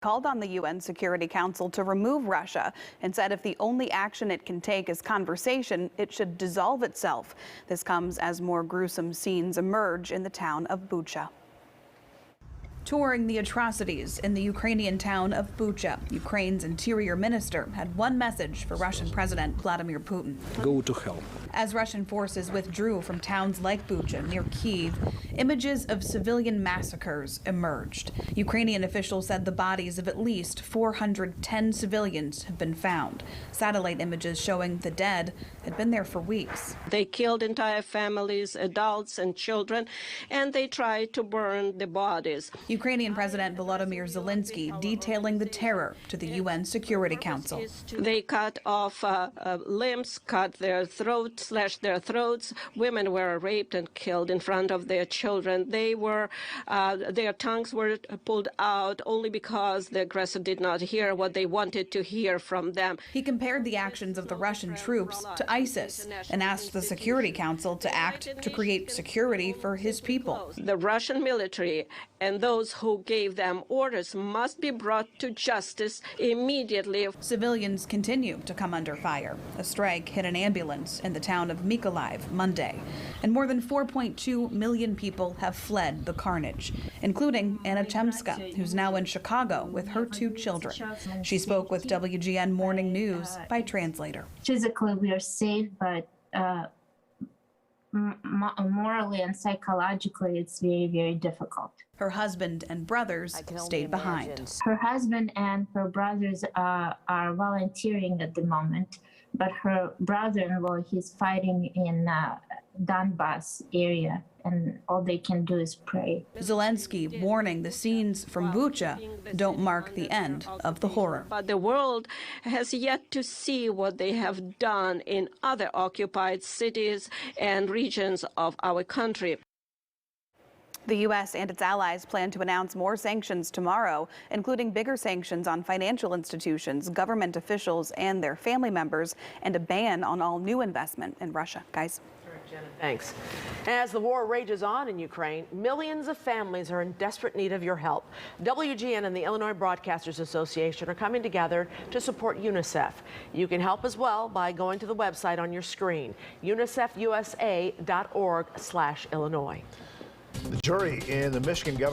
called on the UN Security Council to remove Russia and said if the only action it can take is conversation, it should dissolve itself. This comes as more gruesome scenes emerge in the town of Bucha. Touring the atrocities in the Ukrainian town of Bucha, Ukraine's interior minister had one message for Russian President Vladimir Putin. Go to hell. As Russian forces withdrew from towns like Bucha near Kyiv, images of civilian massacres emerged. Ukrainian officials said the bodies of at least 410 civilians have been found. Satellite images showing the dead had been there for weeks. They killed entire families, adults and children, and they tried to burn the bodies. Ukrainian President Volodymyr Zelensky detailing the terror to the UN Security Council. They cut off limbs, cut their throats, slashed their throats. Women were raped and killed in front of their children. Their tongues were pulled out only because the aggressor did not hear what they wanted to hear from them. He compared the actions of the Russian troops to ISIS and asked the Security Council to act to create security for his people. The Russian military and those who gave them orders must be brought to justice immediately. Civilians continue to come under fire. A strike hit an ambulance in the town of Mykolaiv Monday, and more than 4.2 million people have fled the carnage, including Anna Chemska, who's now in Chicago with her 2 children. She spoke with WGN Morning News by translator. Physically, we are safe, but morally and psychologically, it's very, very difficult. Her husband and brothers stayed behind. Her husband and her brothers are volunteering at the moment, but her brother-in-law, he's fighting in Donbas area, and all they can do is pray. Zelensky warning the scenes from Bucha don't mark the end of the horror. But the world has yet to see what they have done in other occupied cities and regions of our country. The U.S. and its allies plan to announce more sanctions tomorrow, including bigger sanctions on financial institutions, government officials, and their family members, and a ban on all new investment in Russia. Guys. Jenna, thanks. As the war rages on in Ukraine, millions of families are in desperate need of your help. WGN and the Illinois Broadcasters Association are coming together to support UNICEF. You can help as well by going to the website on your screen, unicefusa.org/Illinois. The jury in the Michigan governor